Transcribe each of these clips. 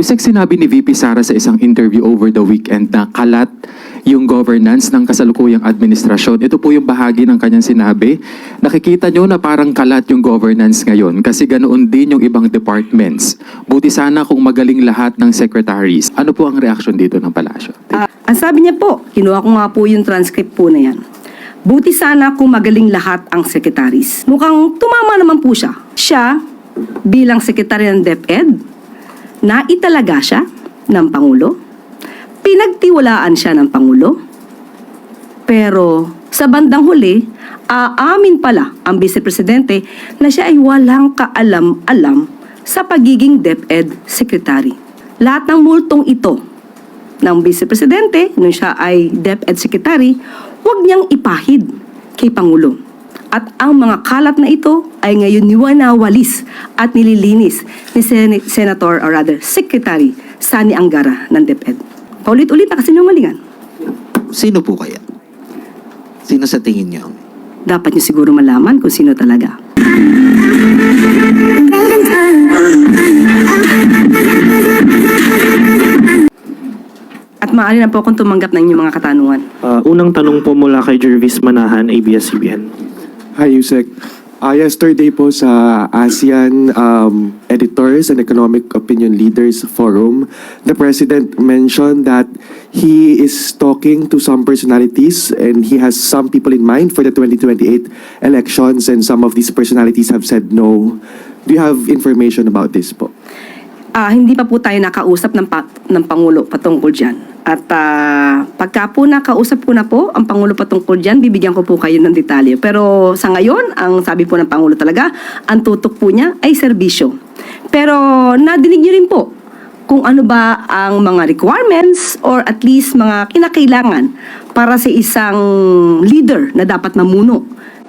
Yusek, sinabi ni VP Sara sa isang interview over the weekend na kalat yung governance ng kasalukuyang administrasyon. Ito po yung bahagi ng kanyang sinabi. Nakikita nyo na parang kalat yung governance ngayon kasi ganoon din yung ibang departments. Buti sana kung magaling lahat ng secretaries. Ano po ang reaksyon dito ng palasyo? Ang sabi niya po, kinuha ko nga po yung transcript po na yan. Buti sana kung magaling lahat ang secretaries. Mukhang tumama naman po siya. Siya, bilang sekretary ng DepEd, naitalaga siya ng Pangulo. Pinagtiwalaan siya ng Pangulo. Pero sa bandang huli, aamin pala ang Vice Presidente na siya ay walang kaalam-alam sa pagiging DepEd Secretary. Lahat ng multong ito ng Vice Presidente, nung siya ay DepEd Secretary, huwag niyang ipahid kay Pangulo. At ang mga kalat na ito ay ngayon niwanawalis at nililinis ni Senator or rather Secretary Sani Angara ng DepEd. Paulit-ulit na kasi nungalingan. Sino po kaya? Sino sa tingin niyo? Dapat niyo siguro malaman kung sino talaga. At maaari na po akong tumanggap ng inyong mga katanungan. Unang tanong po mula kay Jervis Manahan, ABS-CBN. Hi, Yusek. Yesterday po sa ASEAN Editors and Economic Opinion Leaders Forum, the President mentioned that he is talking to some personalities and he has some people in mind for the 2028 elections and some of these personalities have said no. Do you have information about this po? Hindi pa po tayo nakausap ng Pangulo patungkol dyan. At pagka po nakausap ko na po ang Pangulo patungkol dyan, bibigyan ko po kayo ng detalye. Pero sa ngayon, ang sabi po ng Pangulo talaga, ang tutok po niya ay serbisyo. Pero nadinig niyo rin po kung ano ba ang mga requirements or at least mga kinakailangan para sa isang leader na dapat mamuno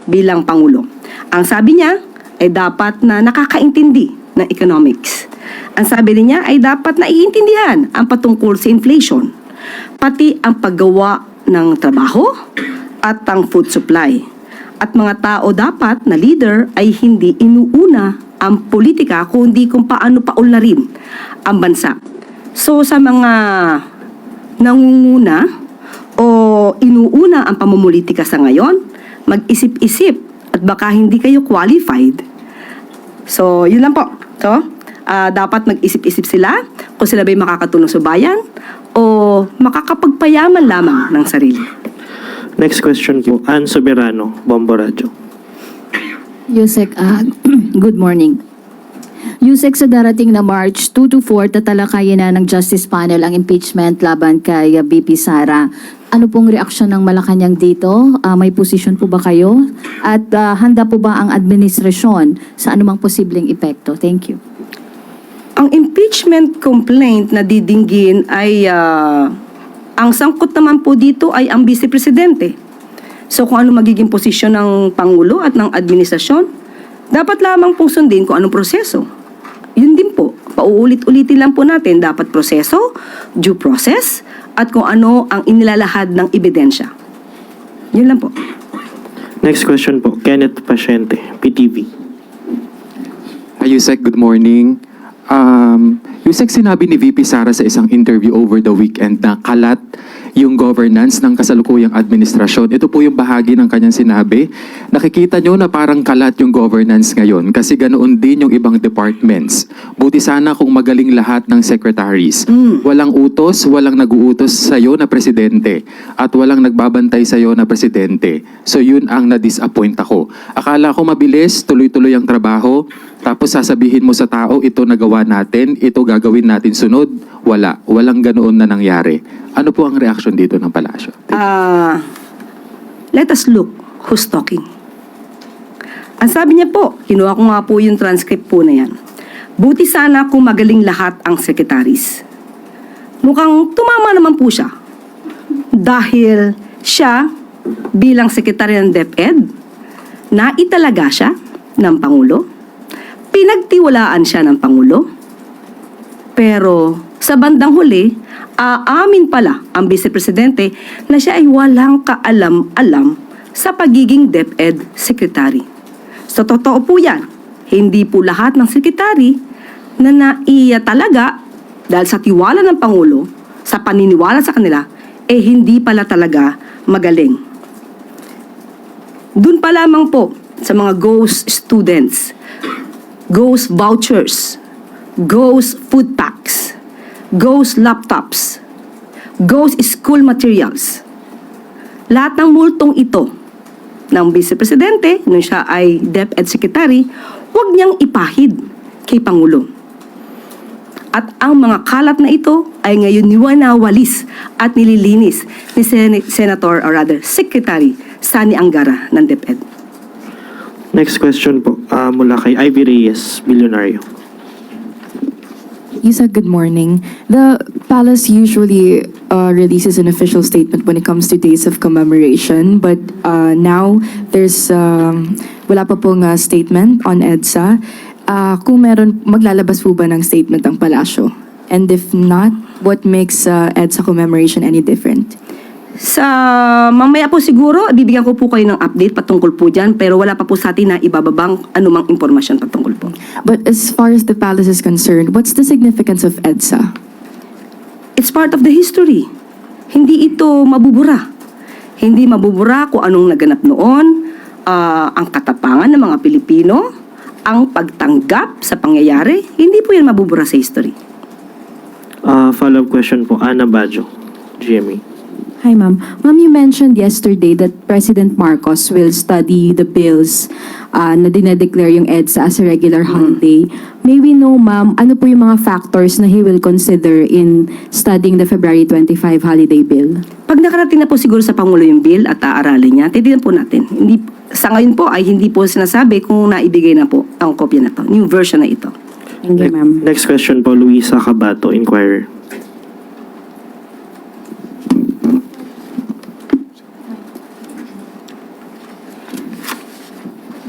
bilang Pangulo. Ang sabi niya ay dapat na nakakaintindi ng economics. Ang sabi niya ay dapat naiintindihan ang patungkol sa inflation, pati ang paggawa ng trabaho at ang food supply. At mga tao dapat na leader ay hindi inuuna ang politika kundi kung paano paunlarin ang bansa. So sa mga nangunguna o inuuna ang pamumulitika sa ngayon, mag-isip-isip at baka hindi kayo qualified. So yun lang po. So, dapat mag-isip-isip sila kung sila ba'y makakatulong sa bayan o makakapagpayaman lamang ng sarili. Next question po, Ann Soberano, Bombo Radio. Yusek, good morning. Yusek, sa darating na March 2 to 4, tatalakayin na ng Justice Panel ang impeachment laban kay BP Sara. Ano pong reaksyon ng Malacanang dito? May posisyon po ba kayo? At handa po ba ang administrasyon sa anumang posibleng epekto? Thank you. Ang impeachment complaint na didinggin ay ang sangkot naman po dito ay ang Vice Presidente. So kung ano magiging posisyon ng Pangulo at ng administrasyon, dapat lamang pong sundin kung anong proseso. Yun din po, pauulit-ulitin lang po natin, dapat proseso, due process, at kung ano ang inilalahad ng ebidensya. Yun lang po. Next question po, Kenneth Pasyente, PTV. Hi, Yusek. Good morning. Yusek, sinabi ni VP Sara sa isang interview over the weekend na kalat yung governance ng kasalukuyang administrasyon. Ito po yung bahagi ng kanyang sinabi. Nakikita nyo na parang kalat yung governance ngayon kasi ganoon din yung ibang departments. Buti sana kung magaling lahat ng secretaries. Walang utos, walang nag-uutos sa'yo na presidente at walang nagbabantay sa'yo na presidente. So yun ang na-disappoint ako. Akala ko mabilis, tuloy-tuloy ang trabaho, tapos sasabihin mo sa tao, ito nagawa natin, ito gagawin natin sunod. Walang ganoon na nangyari. Ano po ang reaksyon dito ng palasyo? Let us look who's talking. Ang sabi niya po, kinuha ko nga po yung transcript po na yan. Buti sana kung magaling lahat ang secretaries. Mukhang tumama naman po siya. Dahil siya, bilang sekretary ng DepEd, naitalaga siya ng Pangulo. Pinagtiwalaan siya ng Pangulo. Pero sa bandang huli, aamin pala ang Vice Presidente na siya ay walang kaalam-alam sa pagiging DepEd Secretary. So totoo po yan. Hindi po lahat ng sekretary na naiya talaga dahil sa tiwala ng Pangulo, sa paniniwala sa kanila, hindi pala talaga magaling. Doon pa lamang po sa mga ghost students, ghost vouchers, ghost food packs, ghost laptops, ghost school materials. Lahat ng multong ito ng Vice Presidente, nung siya ay DepEd Secretary, huwag niyang ipahid kay Pangulo. At ang mga kalat na ito ay ngayon niwanawalis at nililinis ni Senator or rather Secretary Sani Angara ng DepEd. Next question po, mula kay Ivy Reyes, Bilyonaryo. Yusek, good morning. The palace usually releases an official statement when it comes to days of commemoration, but now there's wala pa pong statement on EDSA. Kung meron, maglalabas po ba ng statement ang palasyo? And if not, what makes EDSA commemoration any different? Sa mamaya po siguro, bibigyan ko po kayo ng update patungkol po dyan, pero wala pa po sa atin na ibababang anumang impormasyon patungkol po. But as far as the palace is concerned, what's the significance of EDSA? It's part of the history. Hindi ito mabubura. Hindi mabubura kung anong naganap noon, ang katapangan ng mga Pilipino, ang pagtanggap sa pangyayari, hindi po yan mabubura sa history. Follow-up question po, Ana Bajo, GMA. Hi, ma'am. Ma'am, you mentioned yesterday that President Marcos will study the bills na dinedeclare yung EDSA as a regular holiday. May we know, ma'am, ano po yung mga factors na he will consider in studying the February 25 holiday bill? Pag nakarating na po siguro sa Pangulo yung bill at aaralin niya, titignan po natin. Hindi, sa ngayon po ay hindi po sinasabi kung naibigay na po ang kopya na to, new version na ito. Thank you, ma'am. Next question po, Luisa Cabato, Inquirer.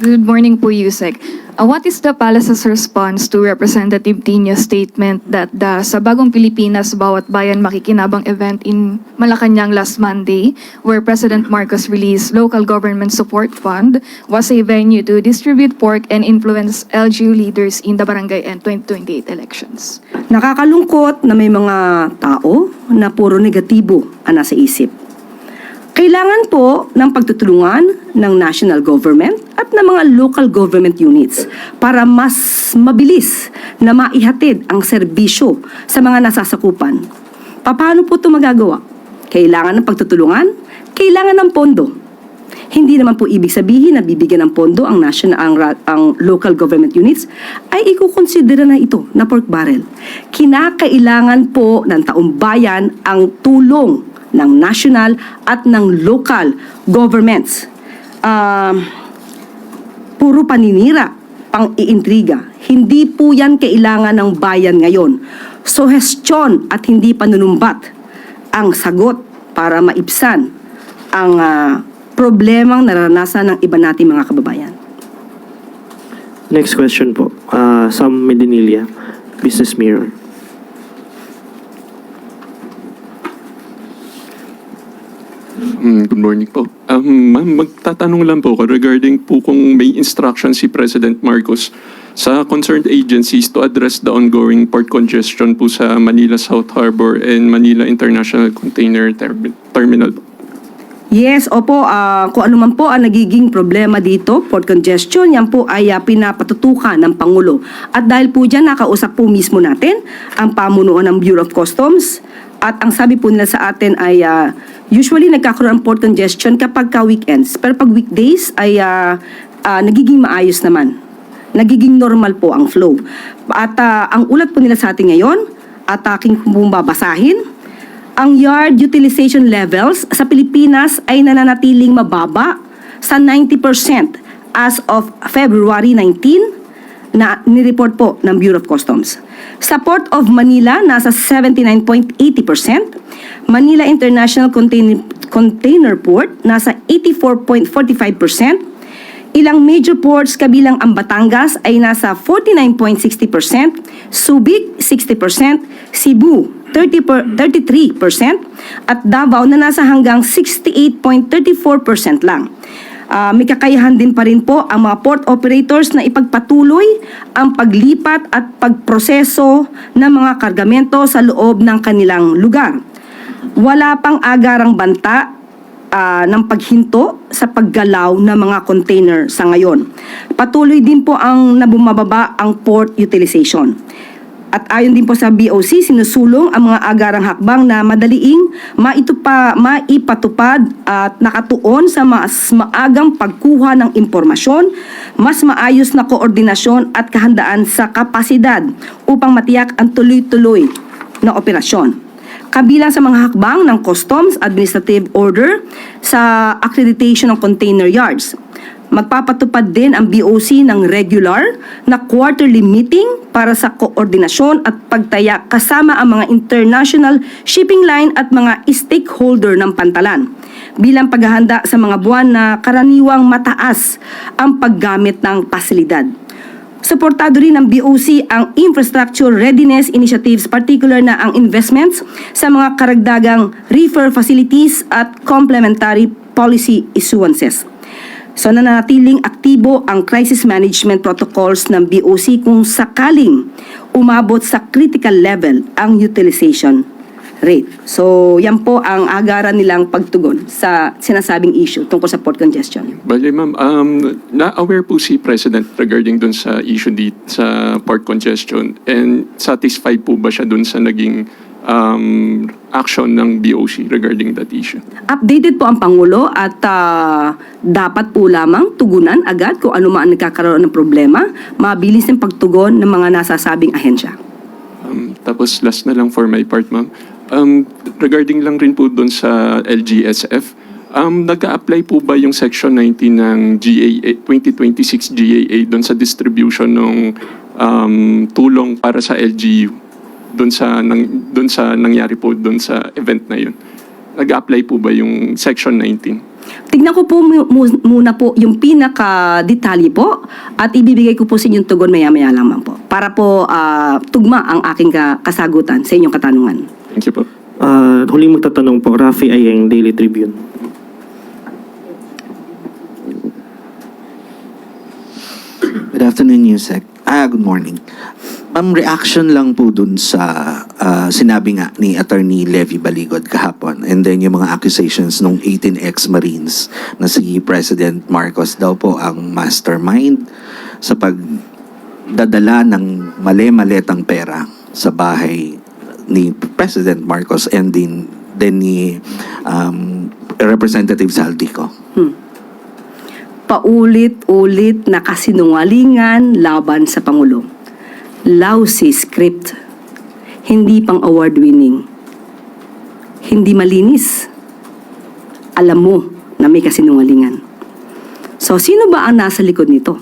Good morning po, Yusek. What is the Palace's response to Representative Tino's statement that sa Bagong Pilipinas Bawat Bayan Makikinabang event in Malacanang last Monday, where President Marcos released local government support fund, was a venue to distribute pork and influence LGU leaders in the barangay and 2028 elections? Nakakalungkot na may mga tao na puro negatibo ang nasa isip. Kailangan po ng pagtutulungan ng national government at ng mga local government units para mas mabilis na maihatid ang serbisyo sa mga nasasakupan. Paano po ito magagawa? Kailangan ng pagtutulungan, kailangan ng pondo. Hindi naman po ibig sabihin na bibigyan ng pondo ang local government units ay ikukonsidera na ito na pork barrel. Kinakailangan po ng taong bayan ang tulong ng national at ng local governments. Puro paninira, pang-iintriga. Hindi po yan kailangan ng bayan ngayon. Suhestyon at hindi panunumbat ang sagot para maibsan ang problemang naranasan ng iba nating mga kababayan. Next question po, Sam Medinilla, Business Mirror. Good morning po. Ma'am, magtatanong lang po ako regarding po kung may instruction si President Marcos sa concerned agencies to address the ongoing port congestion po sa Manila South Harbor and Manila International Container Terminal. Yes, opo, kung ano man po ang nagiging problema dito, port congestion, yan po ay pinapatutukan ng Pangulo. At dahil po dyan, nakausap po mismo natin ang pamunuan ng Bureau of Customs. At ang sabi po nila sa atin ay usually nagkakaroon ng port congestion kapag weekends. Pero pag weekdays ay nagiging maayos naman. Nagiging normal po ang flow. At ang ulat po nila sa atin ngayon, at aking babasahin, ang yard utilization levels sa Pilipinas ay nananatiling mababa sa 90% as of February 19 na nireport po ng Bureau of Customs. Sa Port of Manila, nasa 79.80%. Manila International Container Port, nasa 84.45%. Ilang major ports kabilang ang Batangas ay nasa 49.60%, Subic 60%, Cebu 33% at Davao na nasa hanggang 68.34% lang. May kakayahan din pa rin po ang mga port operators na ipagpatuloy ang paglipat at pagproseso ng mga kargamento sa loob ng kanilang lugar. Wala pang agarang banta ng paghinto sa paggalaw ng mga container sa ngayon. Patuloy din po ang nabumababa ang port utilization. At ayon din po sa BOC, sinusulong ang mga agarang hakbang na madaliing maipatupad at nakatuon sa mas maagang pagkuha ng impormasyon, mas maayos na koordinasyon at kahandaan sa kapasidad upang matiyak ang tuloy-tuloy na operasyon. Kabilang sa mga hakbang ng Customs Administrative Order sa accreditation ng container yards. Magpapatupad din ang BOC ng regular na quarterly meeting para sa koordinasyon at pagtaya kasama ang mga international shipping line at mga stakeholder ng pantalan bilang paghahanda sa mga buwan na karaniwang mataas ang paggamit ng pasilidad. Suportado rin ng BOC ang infrastructure readiness initiatives, particular na ang investments sa mga karagdagang reefer facilities at complementary policy issuances. So nananatiling aktibo ang crisis management protocols ng BOC kung sakaling umabot sa critical level ang utilization rate. So yan po ang agaran nilang pagtugon sa sinasabing issue tungkol sa port congestion. Bali, ma'am, na-aware po si President regarding dun sa issue sa port congestion, and satisfied po ba siya dun sa naging action ng BOC regarding that issue? Updated po ang Pangulo at dapat po lamang tugunan agad kung ano man ang nagkakaroon ng problema, mabilis ang pagtugon ng mga nasasabing ahensya. Tapos last na lang for my part, ma'am. Regarding lang rin po doon sa LGSF, nag-a-apply po ba yung Section 19 ng GAA, 2026 GAA doon sa distribution ng tulong para sa LGU? Doon sa nangyari po doon sa event na yun. Nag-a-apply po ba yung Section 19? Tignan ko po muna po yung pinaka-detalye po at ibibigay ko po sa inyong tugon maya-maya lamang po para po tugma ang aking kasagutan sa inyong katanungan. Thank you po. Huling magtatanong po, Rafi Ayeng, Daily Tribune. Good afternoon, Yusek. Good morning. Ma'am, reaction lang po dun sa sinabi nga ni Attorney Levy Baligod kahapon, and then yung mga accusations nung 18 ex-Marines na si President Marcos daw po ang mastermind sa pagdadala ng mali-maletang pera sa bahay ni President Marcos and din ni Representative Saldico. Paulit-ulit na kasinungalingan laban sa Pangulo. Lousy script. Hindi pang award-winning. Hindi malinis. Alam mo na may kasinungalingan. So, sino ba ang nasa likod nito?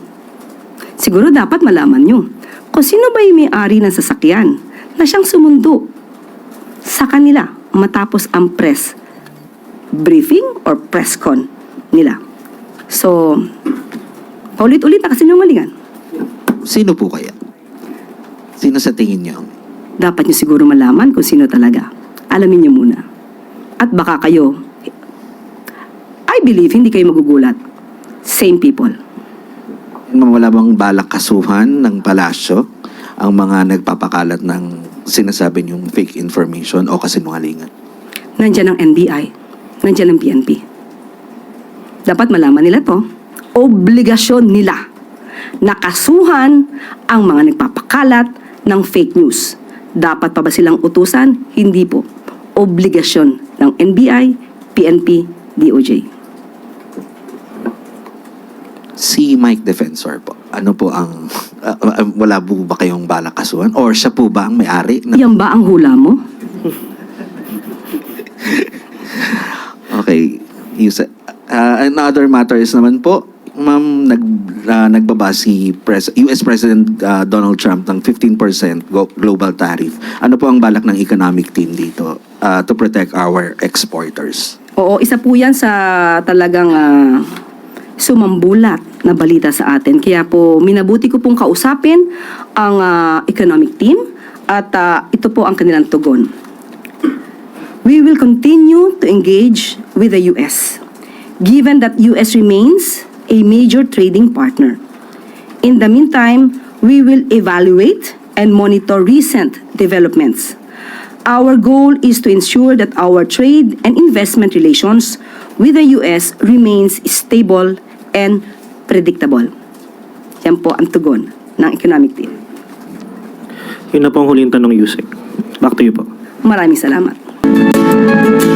Siguro dapat malaman nyo kung sino ba yung may-ari ng sasakyan na siyang sumundo sa kanila matapos ang press briefing or press con nila. So, paulit-ulit na kasinungalingan. Sino po kaya? Sino sa tingin niyo? Dapat nyo siguro malaman kung sino talaga. Alamin nyo muna. At baka kayo, I believe, hindi kayo magugulat. Same people. Wala bang balak kasuhan ng palasyo ang mga nagpapakalat ng sinasabi niyong fake information o kasinungalingan? Nandiyan ang NBI. Nandiyan ang PNP. Dapat malaman nila to. Obligasyon nila na kasuhan ang mga nagpapakalat ng fake news. Dapat pa ba silang utusan? Hindi po. Obligasyon ng NBI, PNP, DOJ. Si Mike Defensor po, ano po ang, wala po ba kayong balak kasuhan? Or siya po ba ang may-ari? Yan ba ang hula mo? Okay. Another matters naman po, ma'am, nagbaba si US President Donald Trump ng 15% global tariff. Ano po ang balak ng economic team dito to protect our exporters? Oo, isa po yan sa talagang sumambulat na balita sa atin. Kaya po, minabuti ko pong kausapin ang economic team at ito po ang kanilang tugon. We will continue to engage with the US. given that US remains a major trading partner. In the meantime, we will evaluate and monitor recent developments. Our goal is to ensure that our trade and investment relations with the US remains stable and predictable. Yan po ang tugon ng economic team. Yun na po ang huling tanong, Yusek. Back to you po. Maraming salamat.